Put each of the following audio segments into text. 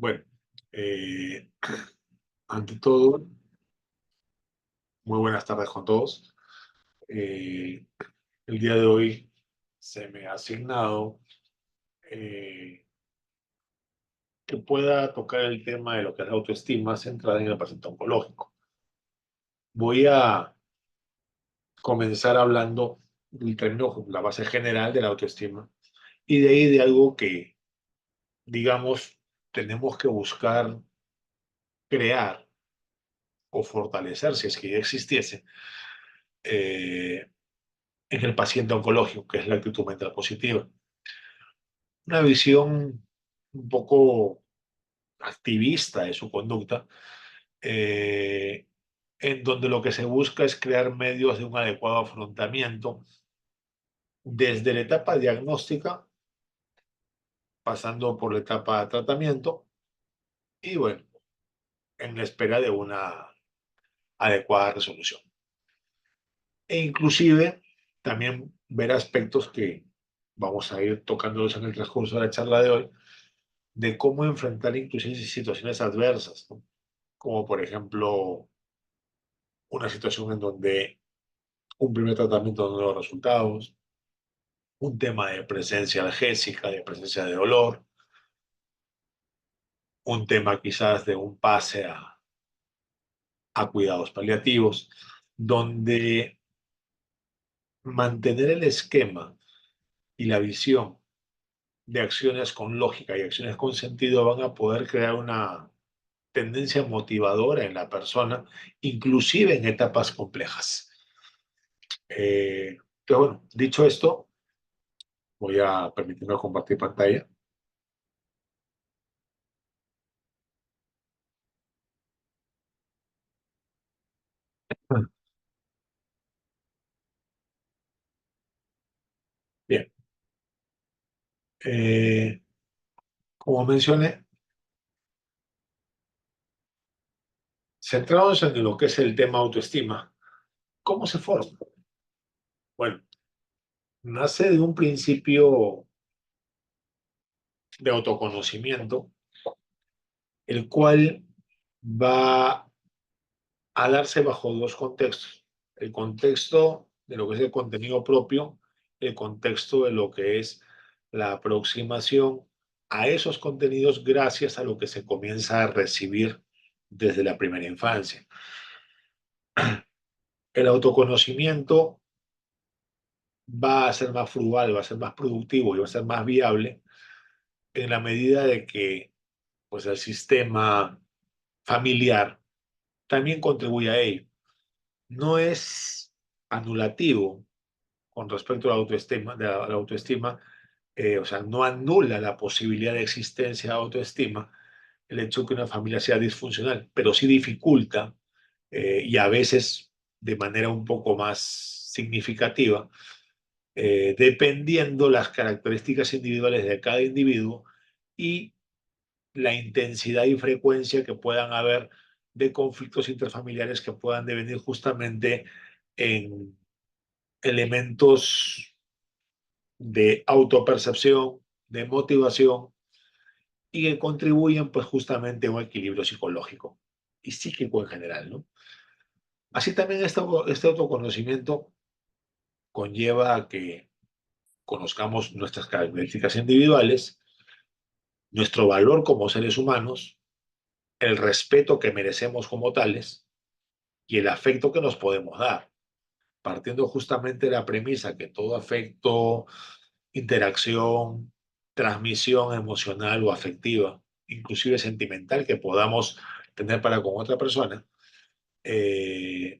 Bueno, eh, ante todo, muy buenas tardes con todos. Eh, el día de hoy se me ha asignado eh, que pueda tocar el tema de lo que es la autoestima centrada en el paciente oncológico. Voy a comenzar hablando del término, la base general de la autoestima, y de ahí de algo que, digamos, tenemos que buscar crear o fortalecer, si es que ya existiese, eh, en el paciente oncológico, que es la actitud mental positiva. Una visión un poco activista de su conducta, eh, en donde lo que se busca es crear medios de un adecuado afrontamiento desde la etapa diagnóstica, pasando por la etapa de tratamiento y bueno, en la espera de una adecuada resolución. E inclusive también ver aspectos que vamos a ir tocándolos en el transcurso de la charla de hoy, de cómo enfrentar inclusive situaciones adversas, ¿no? Como por ejemplo una situación en donde un primer tratamiento no dio resultados, un tema de presencia algésica, de presencia de dolor, un tema quizás de un pase a cuidados paliativos, donde mantener el esquema y la visión de acciones con lógica y acciones con sentido van a poder crear una tendencia motivadora en la persona, inclusive en etapas complejas. Pero bueno, dicho esto, voy a permitirme compartir pantalla. Bien, eh, como mencioné, centrados en lo que es el tema autoestima, ¿cómo se forma? Bueno, nace de un principio de autoconocimiento, el cual va a darse bajo dos contextos. El contexto de lo que es el contenido propio, el contexto de lo que es la aproximación a esos contenidos gracias a lo que se comienza a recibir desde la primera infancia. El autoconocimiento va a ser más frugal, va a ser más productivo y va a ser más viable en la medida de que pues, el sistema familiar también contribuye a ello. No es anulativo con respecto a la autoestima, o sea, no anula la posibilidad de existencia de autoestima el hecho de que una familia sea disfuncional, pero sí dificulta y a veces de manera un poco más significativa, dependiendo las características individuales de cada individuo y la intensidad y frecuencia que puedan haber de conflictos interfamiliares que puedan devenir justamente en elementos de autopercepción, de motivación y que contribuyen pues justamente a un equilibrio psicológico y psíquico en general, ¿no? Así también este autoconocimiento conlleva a que conozcamos nuestras características individuales, nuestro valor como seres humanos, el respeto que merecemos como tales y el afecto que nos podemos dar, partiendo justamente de la premisa que todo afecto, interacción, transmisión emocional o afectiva, inclusive sentimental que podamos tener para con otra persona, eh,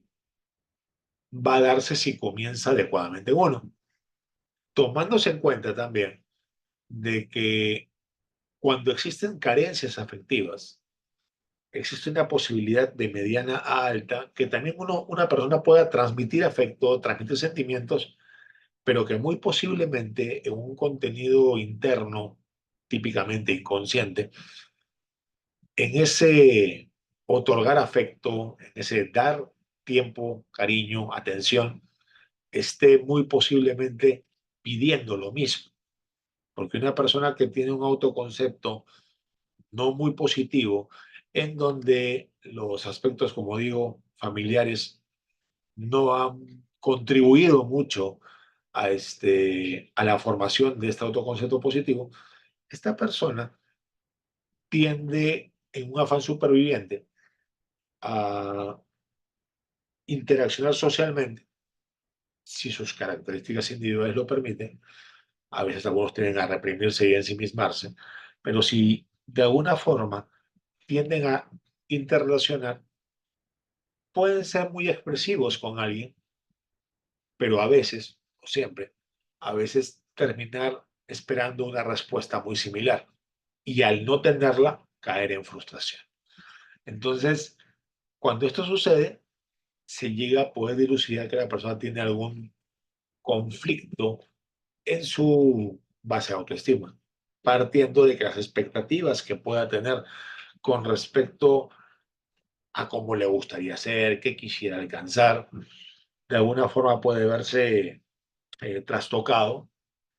va a darse si comienza adecuadamente uno, tomándose en cuenta también de que cuando existen carencias afectivas, existe una posibilidad de mediana a alta que también una persona pueda transmitir afecto, transmitir sentimientos, pero que muy posiblemente en un contenido interno, típicamente inconsciente, en ese otorgar afecto, en ese dar tiempo, cariño, atención, esté muy posiblemente pidiendo lo mismo. Porque una persona que tiene un autoconcepto no muy positivo, en donde los aspectos, como digo, familiares no han contribuido mucho a la formación de este autoconcepto positivo. Esta persona tiende, en un afán superviviente, a interaccionar socialmente, si sus características individuales lo permiten. A veces algunos tienden a reprimirse y ensimismarse, pero si de alguna forma tienden a interrelacionar, pueden ser muy expresivos con alguien, pero a veces, o siempre, a veces terminar esperando una respuesta muy similar y al no tenerla, caer en frustración. Entonces, cuando esto sucede, se llega a poder dilucidar que la persona tiene algún conflicto en su base de autoestima, partiendo de que las expectativas que pueda tener con respecto a cómo le gustaría ser, qué quisiera alcanzar, de alguna forma puede verse trastocado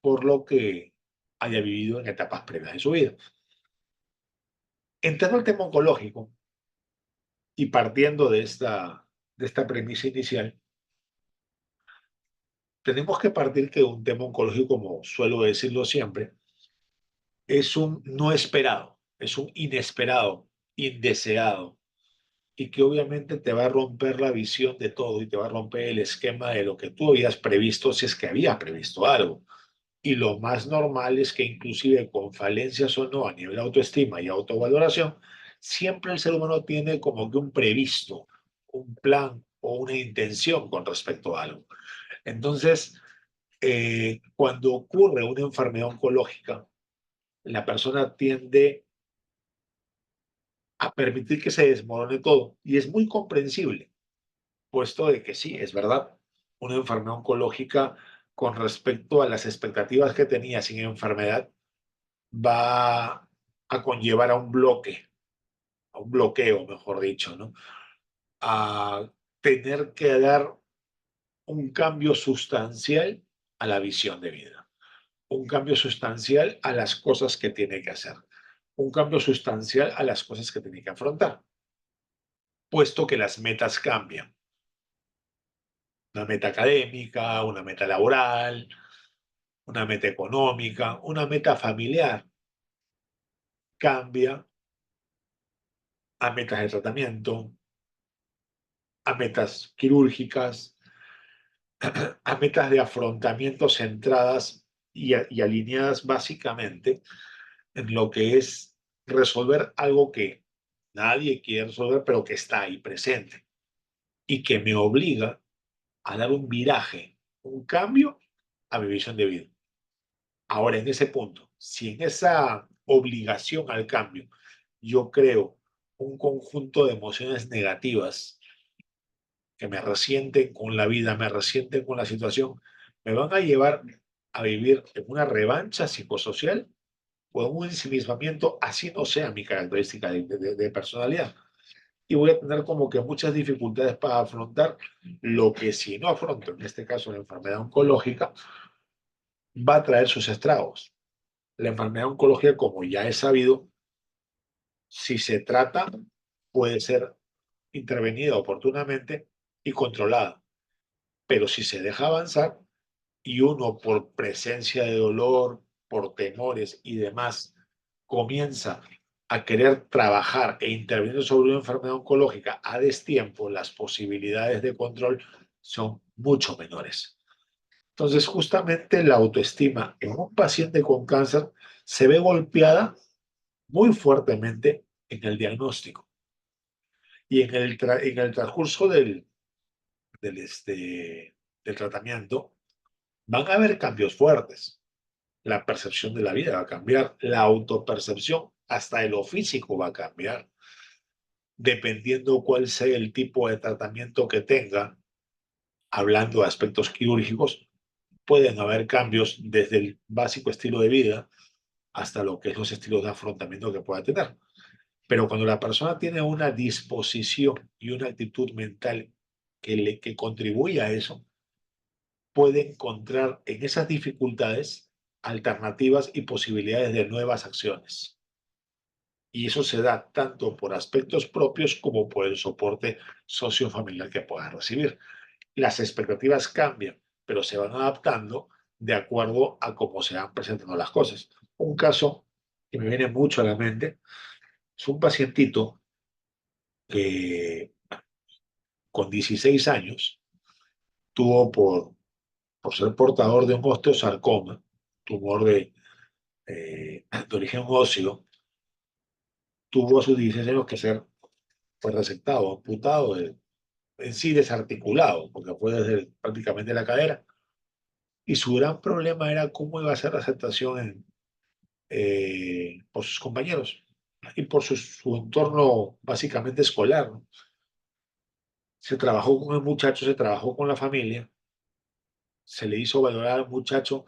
por lo que haya vivido en etapas previas de su vida. Entrando al tema oncológico y partiendo de esta premisa inicial, tenemos que partir que un tema oncológico, como suelo decirlo siempre, es un no esperado, es un inesperado, indeseado, y que obviamente te va a romper la visión de todo y te va a romper el esquema de lo que tú habías previsto, si es que habías previsto algo. Y lo más normal es que inclusive con falencias o no a nivel de autoestima y autovaloración, siempre el ser humano tiene como que un previsto, un plan o una intención con respecto a algo. Entonces, cuando ocurre una enfermedad oncológica, la persona tiende a permitir que se desmorone todo y es muy comprensible, puesto de que sí, es verdad, una enfermedad oncológica con respecto a las expectativas que tenía sin enfermedad va a conllevar a un bloque, a un bloqueo, mejor dicho, ¿no? A tener que dar un cambio sustancial a la visión de vida, un cambio sustancial a las cosas que tiene que hacer, un cambio sustancial a las cosas que tiene que afrontar, puesto que las metas cambian. Una meta académica, una meta laboral, una meta económica, una meta familiar, cambia a metas de tratamiento, a metas quirúrgicas, a metas de afrontamiento centradas y alineadas básicamente en lo que es resolver algo que nadie quiere resolver, pero que está ahí presente y que me obliga a dar un viraje, un cambio a mi visión de vida. Ahora, en ese punto, si en esa obligación al cambio yo creo un conjunto de emociones negativas que me resienten con la vida, me resienten con la situación, me van a llevar a vivir en una revancha psicosocial o en un ensimismamiento, así no sea mi característica de personalidad. Y voy a tener como que muchas dificultades para afrontar lo que si no afronto, en este caso la enfermedad oncológica, va a traer sus estragos. La enfermedad oncológica, como ya es sabido, si se trata, puede ser intervenida oportunamente y controlada. Pero si se deja avanzar y uno por presencia de dolor, por temores y demás, comienza a querer trabajar e intervenir sobre una enfermedad oncológica a destiempo, las posibilidades de control son mucho menores. Entonces, justamente la autoestima en un paciente con cáncer se ve golpeada muy fuertemente en el diagnóstico y en el transcurso del, del tratamiento van a haber cambios fuertes. La percepción de la vida va a cambiar, la autopercepción, hasta de lo físico va a cambiar, dependiendo cuál sea el tipo de tratamiento que tenga. Hablando de aspectos quirúrgicos, pueden haber cambios desde el básico estilo de vida hasta lo que es los estilos de afrontamiento que pueda tener. Pero cuando la persona tiene una disposición y una actitud mental que contribuye a eso, puede encontrar en esas dificultades alternativas y posibilidades de nuevas acciones. Y eso se da tanto por aspectos propios como por el soporte sociofamiliar que puedan recibir. Las expectativas cambian, pero se van adaptando de acuerdo a cómo se van presentando las cosas. Un caso que me viene mucho a la mente es un pacientito que con 16 años tuvo por ser portador de un osteosarcoma, tumor de origen óseo, tuvo a sus 16 años que ser pues, resectado, amputado, en sí desarticulado, porque fue desde prácticamente la cadera. Y su gran problema era cómo iba a ser la aceptación por sus compañeros y por su entorno básicamente escolar, ¿no? Se trabajó con el muchacho, se trabajó con la familia, se le hizo valorar al muchacho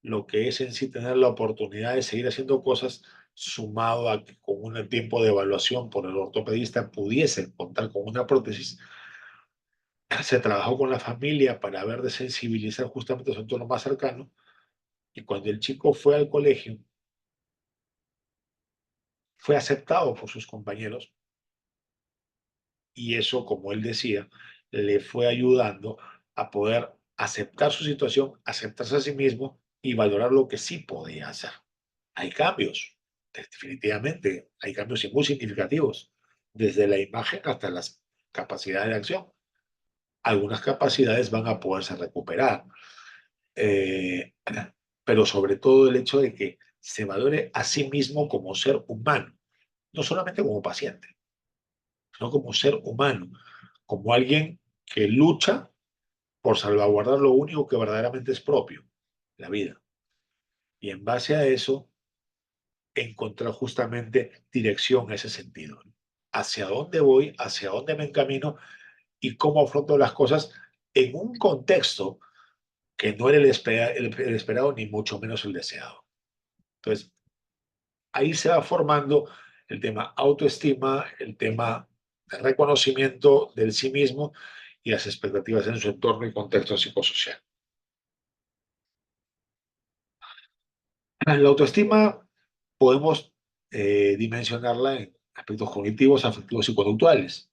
lo que es en sí tener la oportunidad de seguir haciendo cosas, sumado a que con un tiempo de evaluación por el ortopedista pudiese contar con una prótesis. Se trabajó con la familia para ver de sensibilizar justamente a su entorno más cercano, y cuando el chico fue al colegio, fue aceptado por sus compañeros, y eso, como él decía, le fue ayudando a poder aceptar su situación, aceptarse a sí mismo y valorar lo que sí podía hacer. Hay cambios, definitivamente, hay cambios muy significativos, desde la imagen hasta las capacidades de acción. Algunas capacidades van a poderse recuperar, eh, pero sobre todo el hecho de que se valore a sí mismo como ser humano, no solamente como paciente, sino como ser humano, como alguien que lucha por salvaguardar lo único que verdaderamente es propio, la vida. Y en base a eso, encontrar justamente dirección en ese sentido. Hacia dónde voy, hacia dónde me encamino y cómo afronto las cosas en un contexto que no era el esperado ni mucho menos el deseado. Entonces, ahí se va formando el tema autoestima, el tema de reconocimiento del sí mismo y las expectativas en su entorno y contexto psicosocial. La autoestima podemos dimensionarla en aspectos cognitivos, afectivos y conductuales.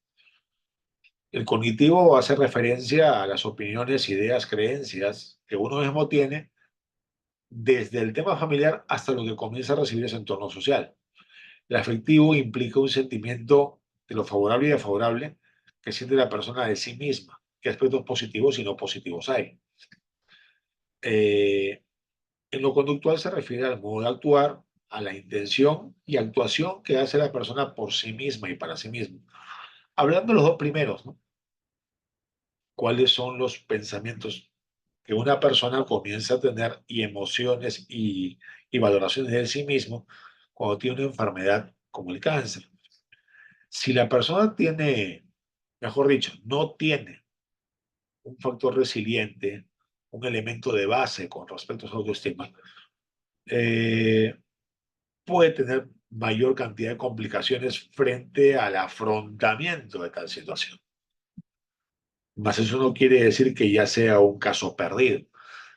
El cognitivo hace referencia a las opiniones, ideas, creencias que uno mismo tiene desde el tema familiar hasta lo que comienza a recibir ese entorno social. El afectivo implica un sentimiento de lo favorable y desfavorable que siente la persona de sí misma, qué aspectos positivos y no positivos hay. Eh, en lo conductual se refiere al modo de actuar, a la intención y actuación que hace la persona por sí misma y para sí misma. Hablando de los dos primeros, ¿no? ¿Cuáles son los pensamientos que una persona comienza a tener y emociones y valoraciones de sí mismo cuando tiene una enfermedad como el cáncer? Si la persona tiene, mejor dicho, no tiene un factor resiliente, un elemento de base con respecto a su autoestima, eh, puede tener mayor cantidad de complicaciones frente al afrontamiento de tal situación. Más eso no quiere decir que ya sea un caso perdido,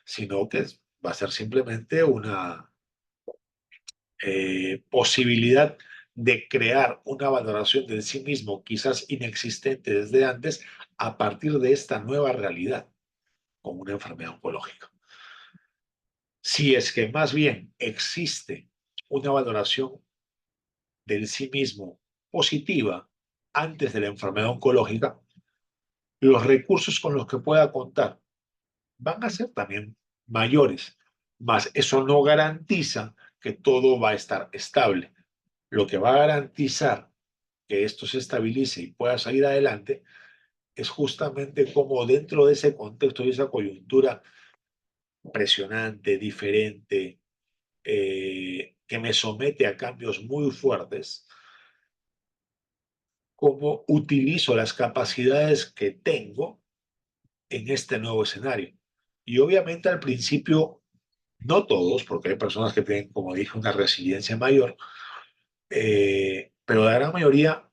sino que va a ser simplemente una posibilidad de crear una valoración de sí mismo, quizás inexistente desde antes, a partir de esta nueva realidad, como una enfermedad oncológica. Si es que más bien existe una valoración del sí mismo positiva antes de la enfermedad oncológica, los recursos con los que pueda contar van a ser también mayores, mas eso no garantiza que todo va a estar estable. Lo que va a garantizar que esto se estabilice y pueda salir adelante es justamente cómo dentro de ese contexto y esa coyuntura presionante, diferente, que me somete a cambios muy fuertes, cómo utilizo las capacidades que tengo en este nuevo escenario. Y obviamente al principio, no todos, porque hay personas que tienen, como dije, una resiliencia mayor, pero la gran mayoría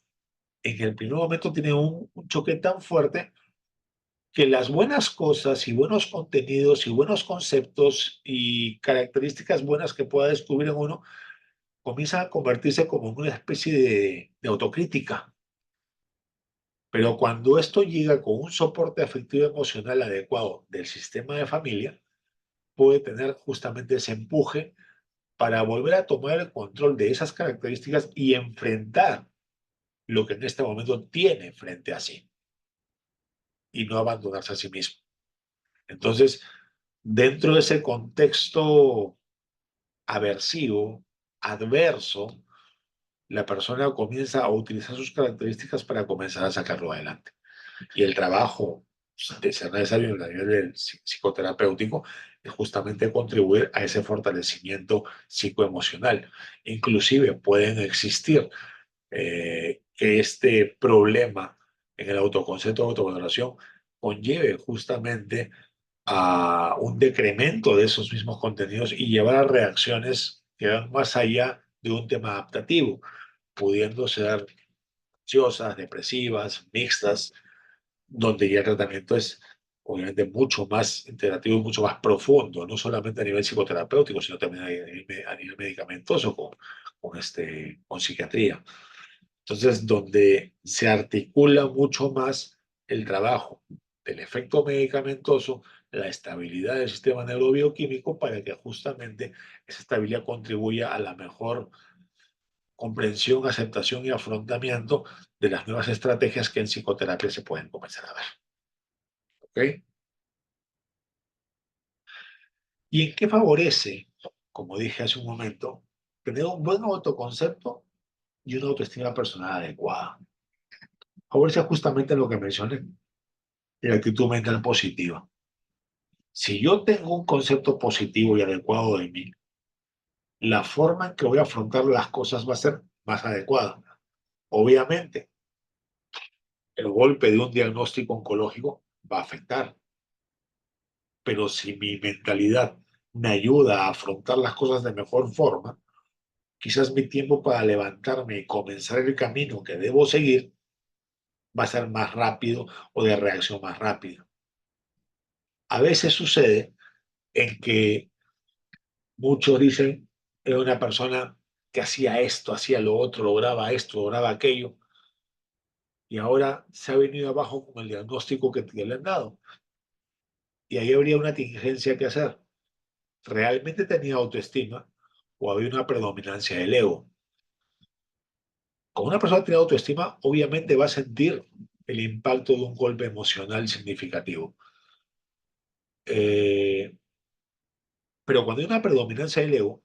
en el primer momento tienen un choque tan fuerte que las buenas cosas y buenos contenidos y buenos conceptos y características buenas que pueda descubrir en uno comienzan a convertirse como en una especie de autocrítica. Pero cuando esto llega con un soporte afectivo emocional adecuado del sistema de familia, puede tener justamente ese empuje para volver a tomar el control de esas características y enfrentar lo que en este momento tiene frente a sí y no abandonarse a sí mismo. Entonces, dentro de ese contexto aversivo, adverso, la persona comienza a utilizar sus características para comenzar a sacarlo adelante. Y el trabajo de ser necesario a nivel del psicoterapéutico es justamente contribuir a ese fortalecimiento psicoemocional. Inclusive pueden existir que este problema en el autoconcepto de autovaloración conlleve justamente a un decremento de esos mismos contenidos y llevar a reacciones que van más allá de un tema adaptativo, pudiendo ser ansiosas, depresivas, mixtas, donde ya el tratamiento es obviamente mucho más integrativo y mucho más profundo, no solamente a nivel psicoterapéutico, sino también a nivel medicamentoso con psiquiatría. Entonces, donde se articula mucho más el trabajo del efecto medicamentoso, la estabilidad del sistema neurobioquímico para que justamente esa estabilidad contribuya a la mejor comprensión, aceptación y afrontamiento de las nuevas estrategias que en psicoterapia se pueden comenzar a ver. ¿Ok? ¿Y en qué favorece, como dije hace un momento, tener un buen autoconcepto y una autoestima personal adecuada? Favorece justamente lo que mencioné, la actitud mental positiva. Si yo tengo un concepto positivo y adecuado de mí, la forma en que voy a afrontar las cosas va a ser más adecuada. Obviamente, el golpe de un diagnóstico oncológico va a afectar, pero si mi mentalidad me ayuda a afrontar las cosas de mejor forma, quizás mi tiempo para levantarme y comenzar el camino que debo seguir va a ser más rápido o de reacción más rápida. A veces sucede en que muchos dicen, era una persona que hacía esto, hacía lo otro, lograba esto, lograba aquello, y ahora se ha venido abajo con el diagnóstico que le han dado. Y ahí habría una tingencia que hacer. ¿Realmente tenía autoestima o había una predominancia del ego? Con una persona que tiene autoestima, obviamente va a sentir el impacto de un golpe emocional significativo. Eh, pero cuando hay una predominancia del ego,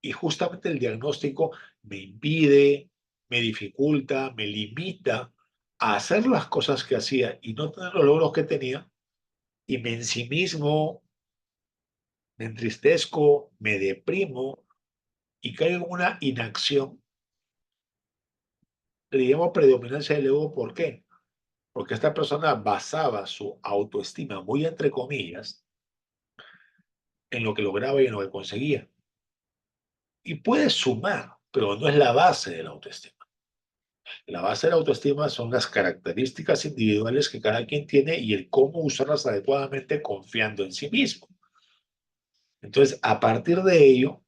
y justamente el diagnóstico me impide, me dificulta, me limita a hacer las cosas que hacía y no tener los logros que tenía, y me ensimismo, me entristezco, me deprimo y caigo en una inacción. Le llamo predominancia del ego, ¿por qué? Porque esta persona basaba su autoestima, muy entre comillas, en lo que lograba y en lo que conseguía. Y puede sumar, pero no es la base de la autoestima. La base de la autoestima son las características individuales que cada quien tiene y el cómo usarlas adecuadamente confiando en sí mismo. Entonces, a partir de ello,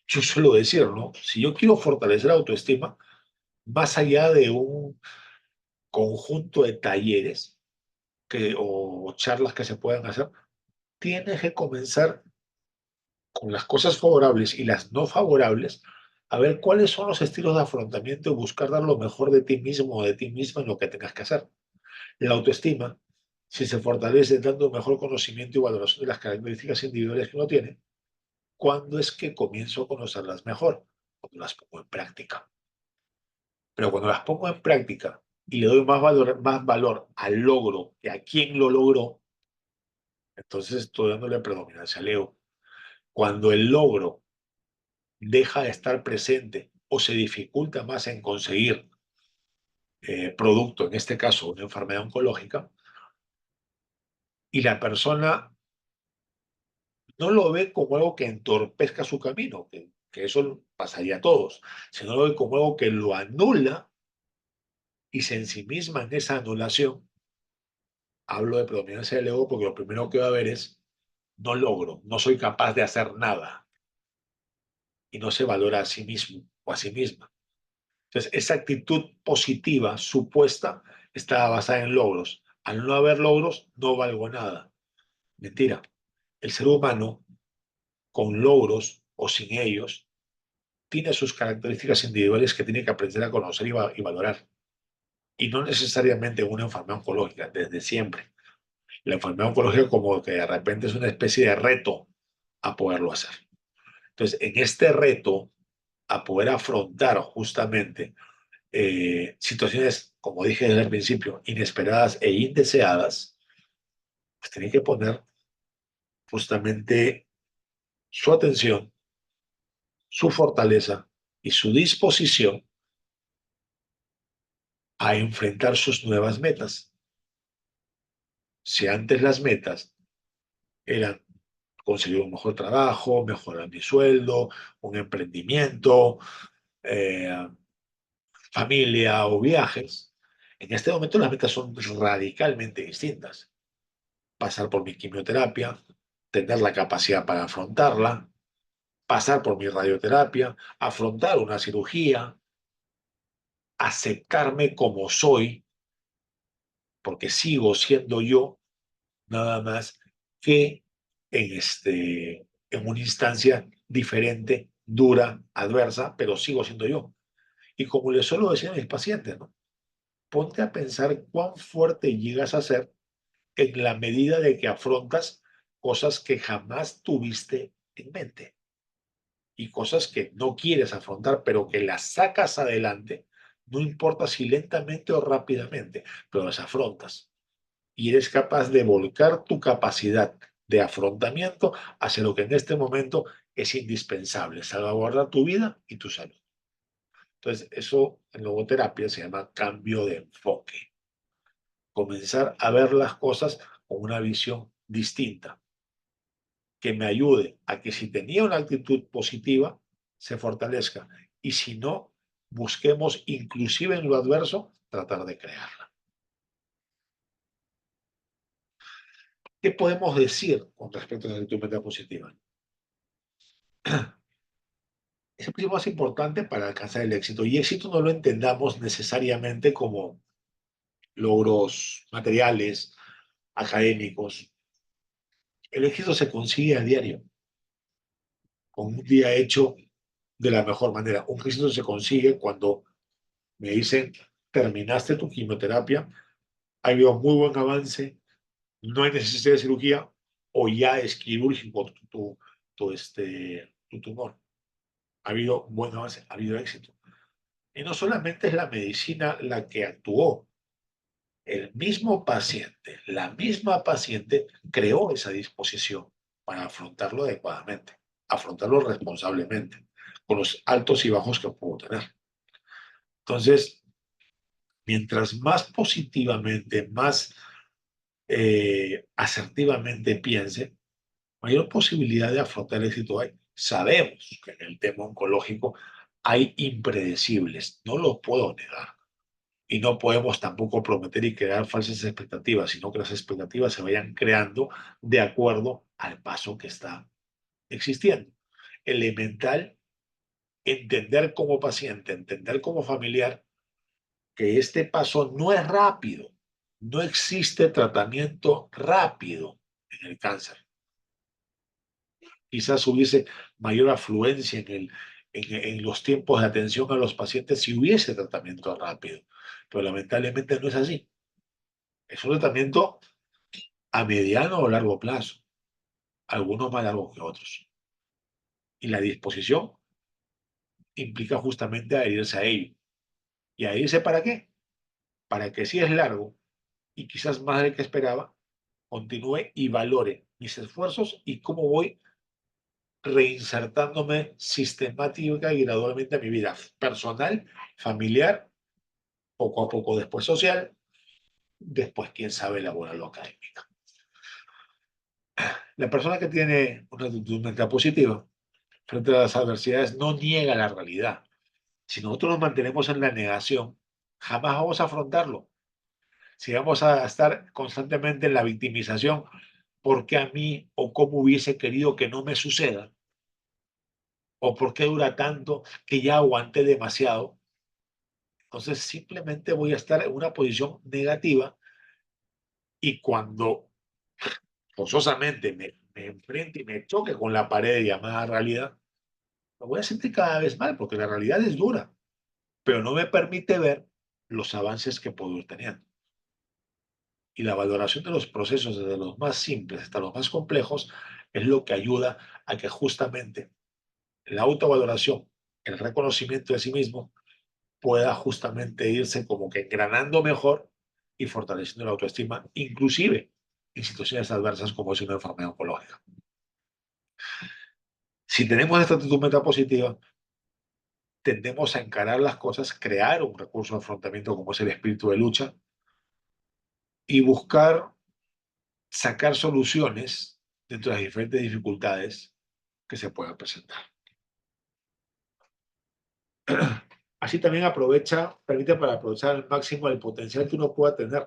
yo suelo decir, ¿no? Si yo quiero fortalecer la autoestima, más allá de un conjunto de talleres o charlas que se puedan hacer, tienes que comenzar con las cosas favorables y las no favorables, a ver cuáles son los estilos de afrontamiento y buscar dar lo mejor de ti mismo o de ti misma en lo que tengas que hacer. La autoestima, si se fortalece dando un mejor conocimiento y valoración de las características individuales que uno tiene, ¿cuándo es que comienzo a conocerlas mejor? Cuando las pongo en práctica. Pero cuando las pongo en práctica y le doy más valor al logro que a quien lo logró, entonces estoy dándole predominancia al ego. Cuando el logro deja de estar presente o se dificulta más en conseguir producto, en este caso una enfermedad oncológica, y la persona no lo ve como algo que entorpezca su camino, que eso pasaría a todos, sino lo ve como algo que lo anula y se ensimisma en esa anulación. Hablo de predominancia del ego porque lo primero que va a ver es, no logro, no soy capaz de hacer nada. y no se valora a sí mismo o a sí misma. Entonces, esa actitud positiva supuesta está basada en logros. Al no haber logros, no valgo nada. Mentira. El ser humano, con logros o sin ellos, tiene sus características individuales que tiene que aprender a conocer y valorar. Y no necesariamente una enfermedad oncológica, desde siempre. La enfermedad oncológica como que de repente es una especie de reto a poderlo hacer. Entonces, en este reto, a poder afrontar justamente situaciones, como dije desde el principio, inesperadas e indeseadas, pues tiene que poner justamente su atención, su fortaleza y su disposición a enfrentar sus nuevas metas. Si antes las metas eran conseguir un mejor trabajo, mejorar mi sueldo, un emprendimiento, eh, familia o viajes, en este momento las metas son radicalmente distintas. Pasar por mi quimioterapia, tener la capacidad para afrontarla, pasar por mi radioterapia, afrontar una cirugía, aceptarme como soy, porque sigo siendo yo, nada más que en una instancia diferente, dura, adversa, pero sigo siendo yo. Y como le suelo decir a mis pacientes, ¿no? Ponte a pensar cuán fuerte llegas a ser en la medida de que afrontas cosas que jamás tuviste en mente y cosas que no quieres afrontar, pero que las sacas adelante, no importa si lentamente o rápidamente, pero las afrontas y eres capaz de volcar tu capacidad de afrontamiento hacia lo que en este momento es indispensable, salvaguardar tu vida y tu salud. Entonces, eso en logoterapia se llama cambio de enfoque. Comenzar a ver las cosas con una visión distinta, que me ayude a que si tenía una actitud positiva, se fortalezca. Y si no, busquemos inclusive en lo adverso, tratar de crearla. ¿Qué podemos decir con respecto a la actitud mental positiva? Es el principio más importante para alcanzar el éxito. Y éxito no lo entendamos necesariamente como logros materiales, académicos. El éxito se consigue a diario, con un día hecho de la mejor manera. Un éxito se consigue cuando me dicen, terminaste tu quimioterapia, ha habido muy buen avance, no hay necesidad de cirugía o ya es quirúrgico tu tumor. Ha habido buen avance, ha habido éxito. Y no solamente es la medicina la que actuó, el mismo paciente, la misma paciente creó esa disposición para afrontarlo adecuadamente, afrontarlo responsablemente, con los altos y bajos que pudo tener. Entonces, mientras más positivamente, más asertivamente piense, mayor posibilidad de afrontar el éxito hay. Sabemos que en el tema oncológico hay impredecibles, no lo puedo negar. Y no podemos tampoco prometer y crear falsas expectativas, sino que las expectativas se vayan creando de acuerdo al paso que está existiendo. Elemental, entender como paciente, entender como familiar, que este paso no es rápido. No existe tratamiento rápido en el cáncer. Quizás hubiese mayor afluencia en los tiempos de atención a los pacientes si hubiese tratamiento rápido, pero lamentablemente no es así. Es un tratamiento a mediano o largo plazo, algunos más largos que otros. Y la disposición implica justamente adherirse a ello. ¿Y adherirse para qué? Para que si es largo y quizás más del que esperaba, continúe y valore mis esfuerzos y cómo voy reinsertándome sistemática y gradualmente a mi vida personal, familiar, poco a poco después social, después, quién sabe, laboral o académica. La persona que tiene una actitud mental positiva frente a las adversidades no niega la realidad. Si nosotros nos mantenemos en la negación, jamás vamos a afrontarlo. Si vamos a estar constantemente en la victimización, porque a mí o cómo hubiese querido que no me suceda, o por qué dura tanto, que ya aguanté demasiado. Entonces simplemente voy a estar en una posición negativa y cuando forzosamente me enfrente y me choque con la pared llamada realidad, me voy a sentir cada vez mal porque la realidad es dura, pero no me permite ver los avances que puedo ir teniendo. Y la valoración de los procesos, desde los más simples hasta los más complejos, es lo que ayuda a que justamente la autovaloración, el reconocimiento de sí mismo, pueda justamente irse como que engranando mejor y fortaleciendo la autoestima, inclusive en situaciones adversas como es una enfermedad oncológica. Si tenemos esta actitud metapositiva, tendemos a encarar las cosas, crear un recurso de afrontamiento como es el espíritu de lucha y buscar sacar soluciones dentro de las diferentes dificultades que se puedan presentar. Así también permite para aprovechar al máximo el potencial que uno pueda tener.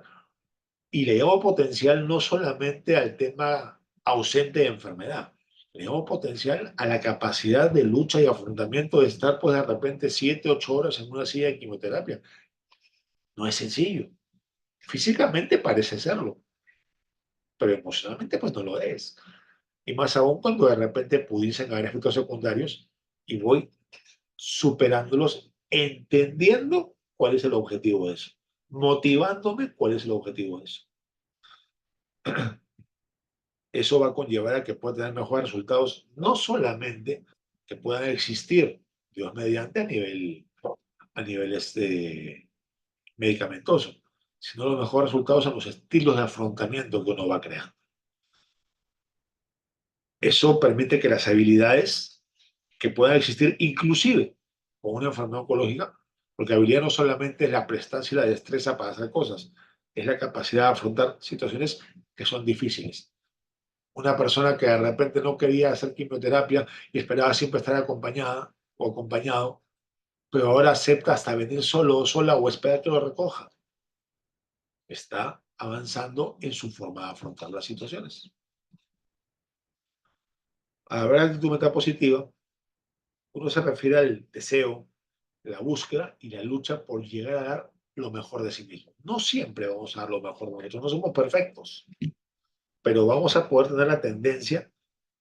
Y le llamo potencial no solamente al tema ausente de enfermedad, le llamo potencial a la capacidad de lucha y afrontamiento de estar, pues de repente, 7, 8 horas en una silla de quimioterapia. No es sencillo. Físicamente parece serlo, pero emocionalmente, pues no lo es. Y más aún cuando de repente pudiesen haber efectos secundarios y voy superándolos, entendiendo cuál es el objetivo de eso, motivándome cuál es el objetivo de eso. Eso va a conllevar a que pueda tener mejores resultados, no solamente que puedan existir, Dios mediante, a nivel medicamentoso, sino los mejores resultados en los estilos de afrontamiento que uno va a crear. Eso permite que las habilidades que puedan existir, inclusive con una enfermedad oncológica, porque habilidad no solamente es la prestancia y la destreza para hacer cosas, es la capacidad de afrontar situaciones que son difíciles. Una persona que de repente no quería hacer quimioterapia y esperaba siempre estar acompañada o acompañado, pero ahora acepta hasta venir solo o sola o esperar que lo recoja. Está avanzando en su forma de afrontar las situaciones. A la verdad, actitud metapositiva, uno se refiere al deseo, la búsqueda y la lucha por llegar a dar lo mejor de sí mismo. No siempre vamos a dar lo mejor de nosotros, no somos perfectos, pero vamos a poder tener la tendencia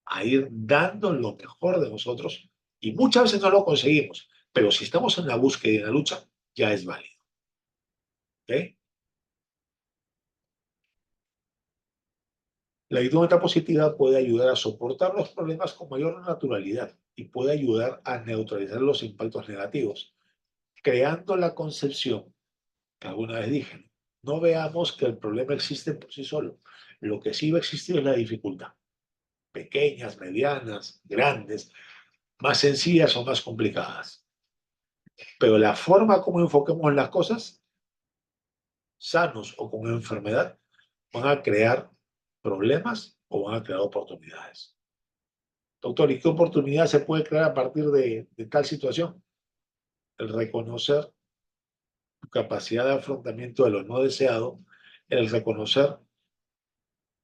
a ir dando lo mejor de nosotros y muchas veces no lo conseguimos, pero si estamos en la búsqueda y en la lucha, ya es válido. ¿Okay? La actitud metapositiva puede ayudar a soportar los problemas con mayor naturalidad y puede ayudar a neutralizar los impactos negativos, creando la concepción que alguna vez dije. No veamos que el problema existe por sí solo. Lo que sí va a existir es la dificultad. Pequeñas, medianas, grandes, más sencillas o más complicadas. Pero la forma como enfoquemos las cosas, sanos o con enfermedad, van a crear problemas o van a crear oportunidades. Doctor, ¿y qué oportunidad se puede crear a partir de tal situación? El reconocer tu capacidad de afrontamiento de lo no deseado, el reconocer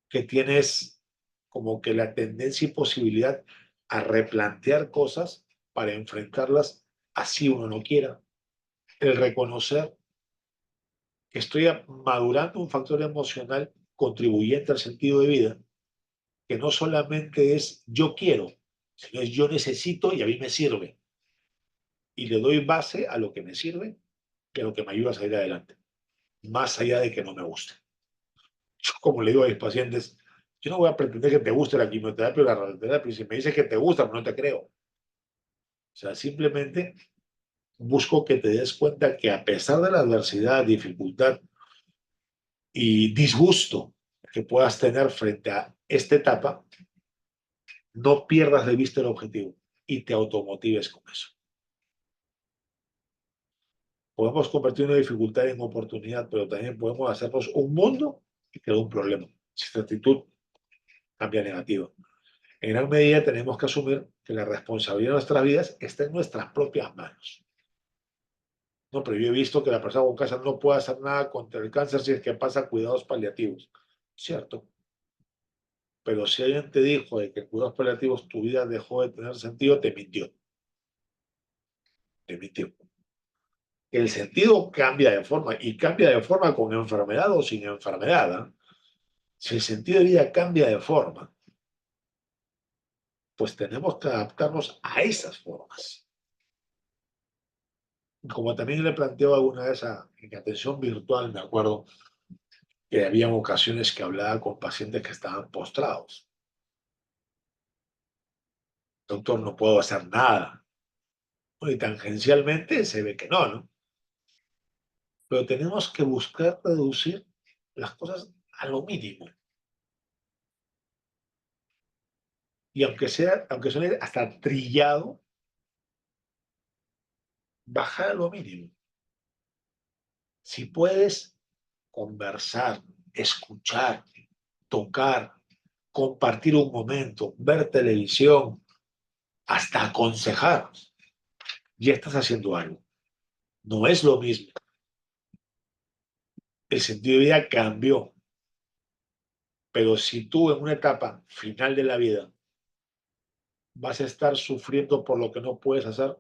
que tienes como que la tendencia y posibilidad a replantear cosas para enfrentarlas así uno no quiera, el reconocer que estoy madurando un factor emocional contribuyente al sentido de vida, que no solamente es yo quiero, sino es yo necesito y a mí me sirve. Y le doy base a lo que me sirve y a lo que me ayuda a salir adelante, más allá de que no me guste. Yo, como le digo a mis pacientes, yo no voy a pretender que te guste la quimioterapia o la radioterapia. Si me dices que te gusta, pues no te creo. O sea, simplemente busco que te des cuenta que a pesar de la adversidad, dificultad y disgusto que puedas tener frente a esta etapa, no pierdas de vista el objetivo y te automotives con eso. Podemos convertir una dificultad en oportunidad, pero también podemos hacernos un mundo y crear un problema. Si esta actitud cambia negativa. En gran medida tenemos que asumir que la responsabilidad de nuestras vidas está en nuestras propias manos. No, pero yo he visto que la persona con cáncer no puede hacer nada contra el cáncer si es que pasa cuidados paliativos. Cierto. Pero si alguien te dijo de que cuidados paliativos tu vida dejó de tener sentido, te mintió. definitivo. El sentido cambia de forma, y cambia de forma con enfermedad o sin enfermedad, ¿eh? Si el sentido de vida cambia de forma, pues tenemos que adaptarnos a esas formas. Como también le planteo alguna vez en atención virtual, me acuerdo que había ocasiones que hablaba con pacientes que estaban postrados. Doctor, no puedo hacer nada. Y tangencialmente se ve que no, ¿no? Pero tenemos que buscar reducir las cosas a lo mínimo. Y aunque suene hasta trillado, bajar a lo mínimo. Si puedes conversar, escuchar, tocar, compartir un momento, ver televisión, hasta aconsejar, ya estás haciendo algo. No es lo mismo. El sentido de vida cambió, pero si tú en una etapa final de la vida vas a estar sufriendo por lo que no puedes hacer,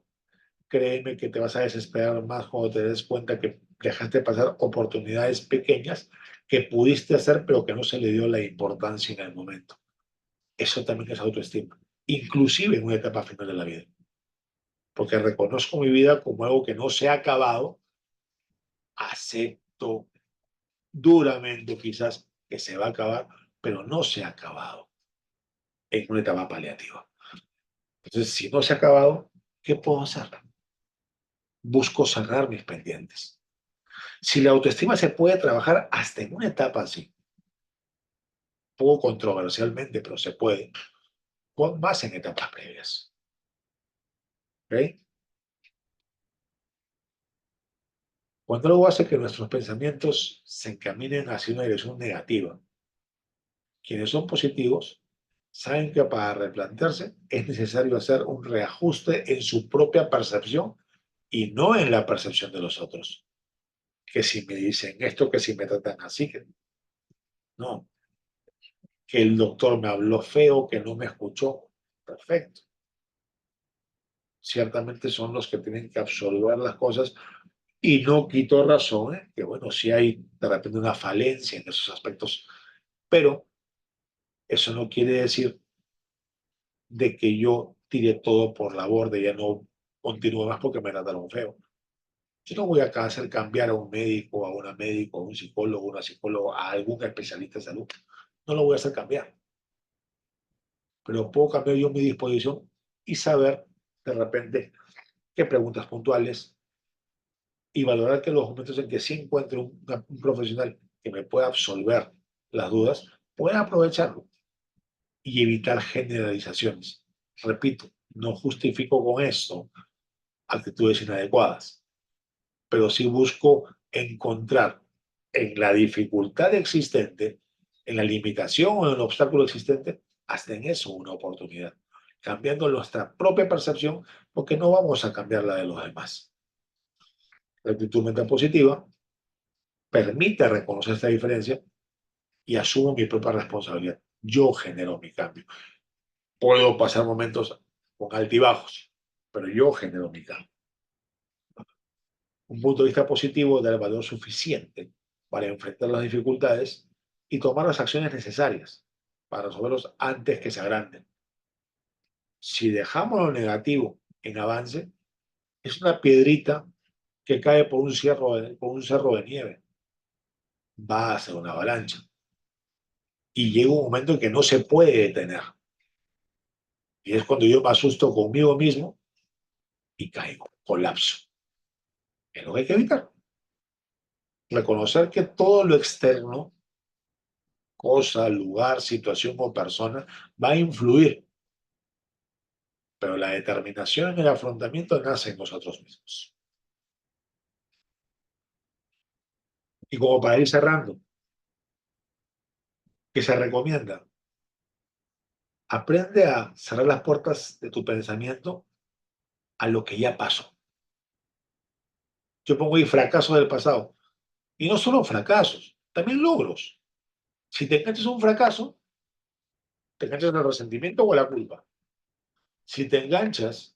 créeme que te vas a desesperar más cuando te des cuenta que dejaste pasar oportunidades pequeñas que pudiste hacer, pero que no se le dio la importancia en el momento. Eso también es autoestima, inclusive en una etapa final de la vida, porque reconozco mi vida como algo que no se ha acabado, acepto duramente quizás que se va a acabar, pero no se ha acabado en una etapa paliativa. Entonces, si no se ha acabado, ¿qué puedo hacer? Busco cerrar mis pendientes. Si la autoestima se puede trabajar hasta en una etapa así, poco controversialmente, pero se puede, con más en etapas previas. ¿Okay? Cuando algo hace que nuestros pensamientos se encaminen hacia una dirección negativa, quienes son positivos saben que para replantearse es necesario hacer un reajuste en su propia percepción y no en la percepción de los otros. Que si me dicen esto, que si me tratan así, que no, que el doctor me habló feo, que no me escuchó, perfecto. Ciertamente son los que tienen que absorber las cosas y no quito razón, que bueno, si hay de repente una falencia en esos aspectos, pero eso no quiere decir de que yo tire todo por la borda y ya no continúe más porque me trataron feo. Yo no voy a hacer cambiar a un médico, a una médico, a un psicólogo, a una psicóloga, a algún especialista de salud. No lo voy a hacer cambiar, pero puedo cambiar yo mi disposición y saber de repente qué preguntas puntuales y valorar que los momentos en que sí encuentro un profesional que me pueda absolver las dudas, pueda aprovecharlo y evitar generalizaciones. Repito, no justifico con esto actitudes inadecuadas, pero sí busco encontrar en la dificultad existente, en la limitación o en el obstáculo existente, hasta en eso una oportunidad, cambiando nuestra propia percepción, porque no vamos a cambiar la de los demás. La actitud mental positiva permite reconocer esta diferencia y asumo mi propia responsabilidad. Yo genero mi cambio. Puedo pasar momentos con altibajos, pero yo genero mi cambio. Un punto de vista positivo da el valor suficiente para enfrentar las dificultades y tomar las acciones necesarias para resolverlos antes que se agranden. Si dejamos lo negativo en avance, es una piedrita que cae por un cerro de nieve. Va a ser una avalancha. Y llega un momento en que no se puede detener. Y es cuando yo me asusto conmigo mismo y caigo, colapso. Es lo que hay que evitar. Reconocer que todo lo externo, cosa, lugar, situación o persona, va a influir, pero la determinación en el afrontamiento nace en nosotros mismos. Y como para ir cerrando, ¿qué se recomienda? Aprende a cerrar las puertas de tu pensamiento a lo que ya pasó. Yo pongo ahí fracasos del pasado. Y no solo fracasos, también logros. Si te enganchas a un fracaso, te enganchas en el resentimiento o la culpa. Si te enganchas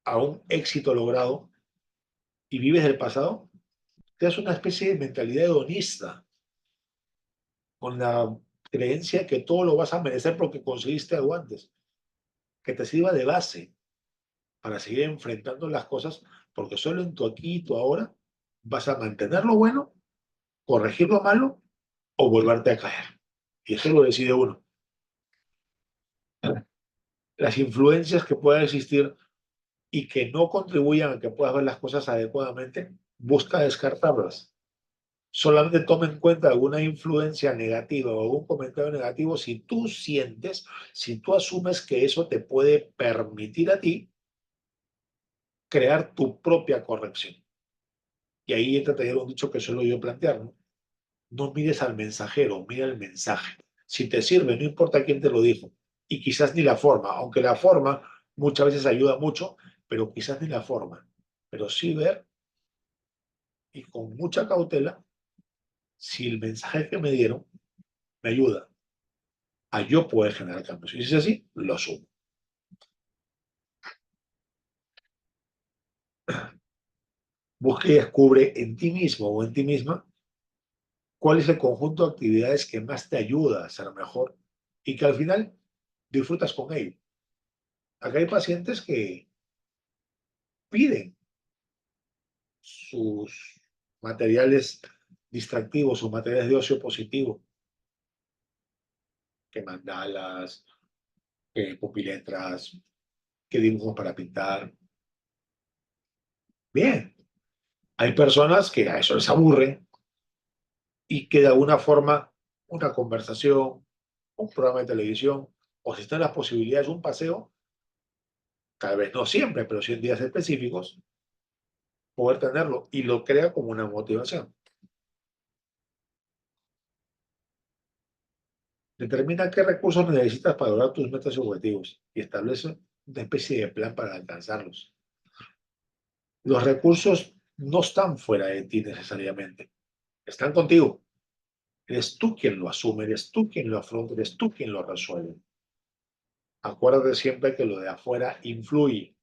a un éxito logrado y vives del pasado, te das una especie de mentalidad hedonista, con la creencia que todo lo vas a merecer porque conseguiste algo antes, que te sirva de base para seguir enfrentando las cosas, porque solo en tu aquí y tu ahora vas a mantener lo bueno, corregir lo malo o volverte a caer. Y eso lo decide uno. Las influencias que puedan existir y que no contribuyan a que puedas ver las cosas adecuadamente, busca descartarlas. Solamente toma en cuenta alguna influencia negativa o algún comentario negativo si tú sientes, si tú asumes que eso te puede permitir a ti crear tu propia corrección. Y ahí entra también un dicho que suelo yo plantear, ¿no? No mires al mensajero, mira el mensaje. Si te sirve, no importa quién te lo dijo. Y quizás ni la forma, aunque la forma muchas veces ayuda mucho, pero quizás ni la forma. Pero sí ver y con mucha cautela si el mensaje que me dieron me ayuda a yo poder generar cambios. Y si es así, lo asumo. Busca y descubre en ti mismo o en ti misma cuál es el conjunto de actividades que más te ayuda a ser mejor y que al final disfrutas con ello. Acá hay pacientes que piden sus materiales distractivos, sus materiales de ocio positivo, que mandalas, que pupiletras, que dibujos para pintar. Bien, hay personas que a eso les aburre y que de alguna forma una conversación, un programa de televisión, o si están las posibilidades, un paseo, tal vez no siempre, pero sí en días específicos, poder tenerlo y lo crea como una motivación. Determina qué recursos necesitas para lograr tus metas y objetivos y establece una especie de plan para alcanzarlos. Los recursos no están fuera de ti necesariamente, están contigo. Eres tú quien lo asume, eres tú quien lo afronta, eres tú quien lo resuelve. Acuérdate siempre que lo de afuera influye,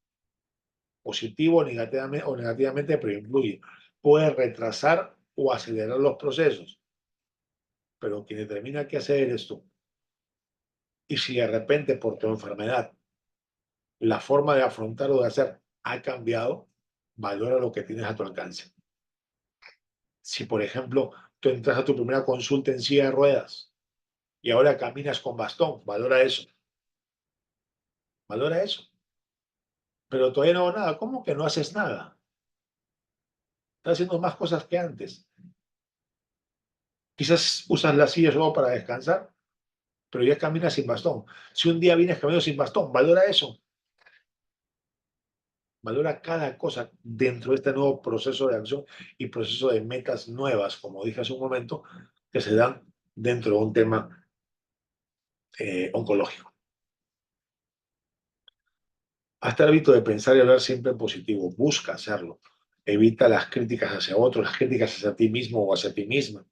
positivo o negativamente, pero influye. Puede retrasar o acelerar los procesos, pero quien determina qué hacer eres tú. Y si de repente por tu enfermedad la forma de afrontar o de hacer ha cambiado, valora lo que tienes a tu alcance. Si, por ejemplo, tú entras a tu primera consulta en silla de ruedas y ahora caminas con bastón, valora eso. Pero todavía no hago nada. ¿Cómo que no haces nada? Estás haciendo más cosas que antes. Quizás usas la silla solo para descansar, pero ya caminas sin bastón. Si un día vienes caminando sin bastón, valora eso. Valora cada cosa dentro de este nuevo proceso de acción y proceso de metas nuevas, como dije hace un momento, que se dan dentro de un tema oncológico. Hasta el hábito de pensar y hablar siempre en positivo. Busca hacerlo. Evita las críticas hacia otros, las críticas hacia ti mismo o hacia ti misma.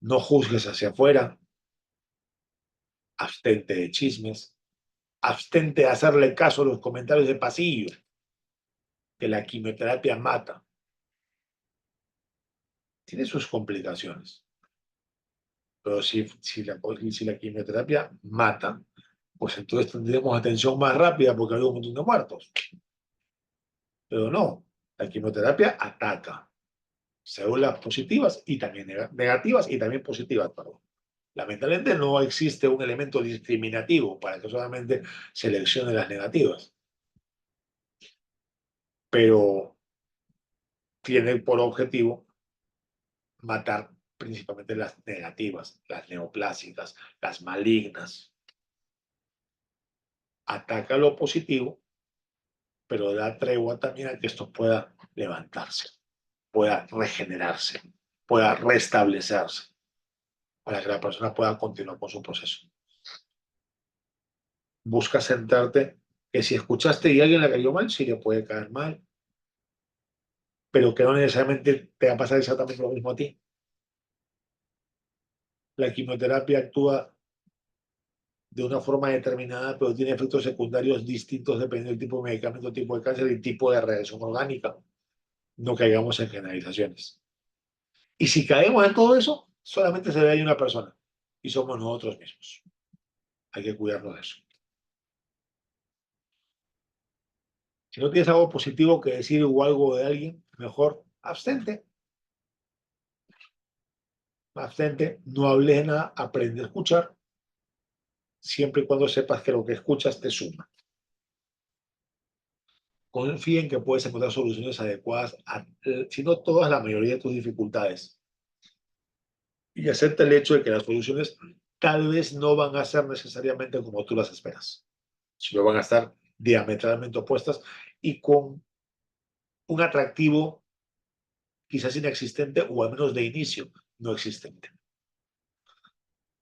No juzgues hacia afuera. Abstente de chismes. Abstente de hacerle caso a los comentarios de pasillo, que la quimioterapia mata. Tiene sus complicaciones. Pero si la quimioterapia mata, pues entonces tendremos atención más rápida porque hay un montón de muertos. Pero no, la quimioterapia ataca células positivas y también negativas y también positivas, perdón. Lamentablemente no existe un elemento discriminativo para que solamente seleccione las negativas, pero tiene por objetivo matar principalmente las negativas, las neoplásicas, las malignas. Ataca lo positivo, pero da tregua también a que esto pueda levantarse, pueda regenerarse, pueda restablecerse, para que la persona pueda continuar con su proceso. Busca sentarte, que si escuchaste y alguien le cayó mal, sí le puede caer mal, pero que no necesariamente te va a pasar exactamente lo mismo a ti. La quimioterapia actúa de una forma determinada, pero tiene efectos secundarios distintos dependiendo del tipo de medicamento, tipo de cáncer y tipo de reacción orgánica. No caigamos en generalizaciones. Y si caemos en todo eso, solamente se ve ahí una persona y somos nosotros mismos. Hay que cuidarnos de eso. Si no tienes algo positivo que decir o algo de alguien, mejor abstente. Abstente, no hables de nada, aprende a escuchar, siempre y cuando sepas que lo que escuchas te suma. Confía en que puedes encontrar soluciones adecuadas a, si no todas, la mayoría de tus dificultades. Y acepta el hecho de que las soluciones tal vez no van a ser necesariamente como tú las esperas, sino van a estar diametralmente opuestas y con un atractivo quizás inexistente o al menos de inicio no existente.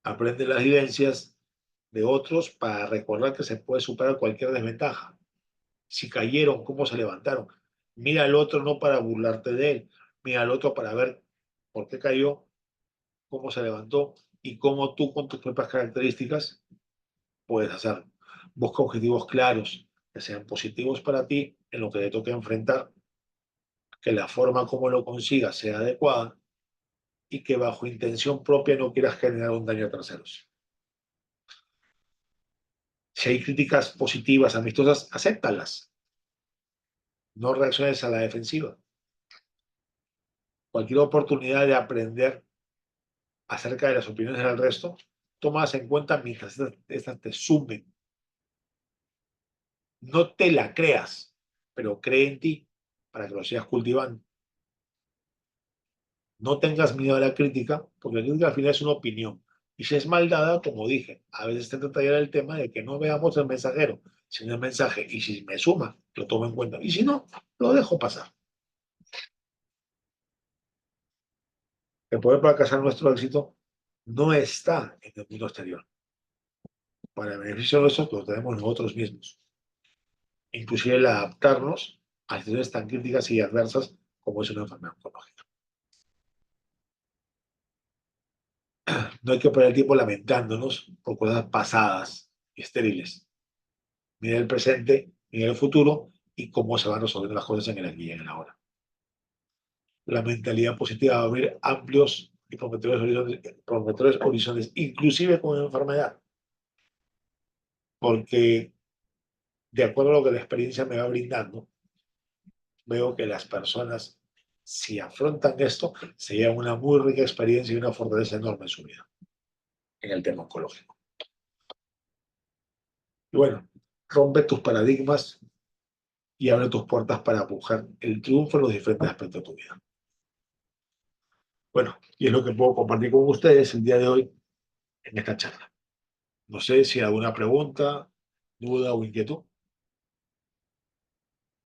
Aprende las vivencias de otros para recordar que se puede superar cualquier desventaja. Si cayeron, cómo se levantaron. Mira al otro no para burlarte de él, mira al otro para ver por qué cayó, cómo se levantó y cómo tú con tus propias características puedes hacerlo. Busca objetivos claros que sean positivos para ti en lo que te toque enfrentar, que la forma como lo consigas sea adecuada y que bajo intención propia no quieras generar un daño a terceros. Si hay críticas positivas, amistosas, acéptalas. No reacciones a la defensiva. Cualquier oportunidad de aprender acerca de las opiniones del resto, tómalas en cuenta mientras estas te sumen. No te la creas, pero cree en ti para que lo sigas cultivando. No tengas miedo a la crítica, porque la crítica al final es una opinión. Y si es mal dada, como dije, a veces se trata ya el tema de que no veamos el mensajero, sino el mensaje. Y si me suma, lo tomo en cuenta. Y si no, lo dejo pasar. El poder para alcanzar nuestro éxito no está en el mundo exterior. Para el beneficio de nosotros, lo tenemos nosotros mismos. Inclusive el adaptarnos a situaciones tan críticas y adversas como es una enfermedad oncológica. No hay que perder el tiempo lamentándonos por cosas pasadas y estériles. Mira el presente, mira el futuro y cómo se van resolviendo las cosas en el aquí y en el ahora. La mentalidad positiva va a abrir amplios y prometedores horizontes, inclusive con enfermedad, porque de acuerdo a lo que la experiencia me va brindando, veo que las personas, si afrontan esto, se llevan una muy rica experiencia y una fortaleza enorme en su vida, en el tema oncológico. Y bueno, rompe tus paradigmas y abre tus puertas para buscar el triunfo en los diferentes aspectos de tu vida. Bueno, y es lo que puedo compartir con ustedes el día de hoy en esta charla. No sé si hay alguna pregunta, duda o inquietud.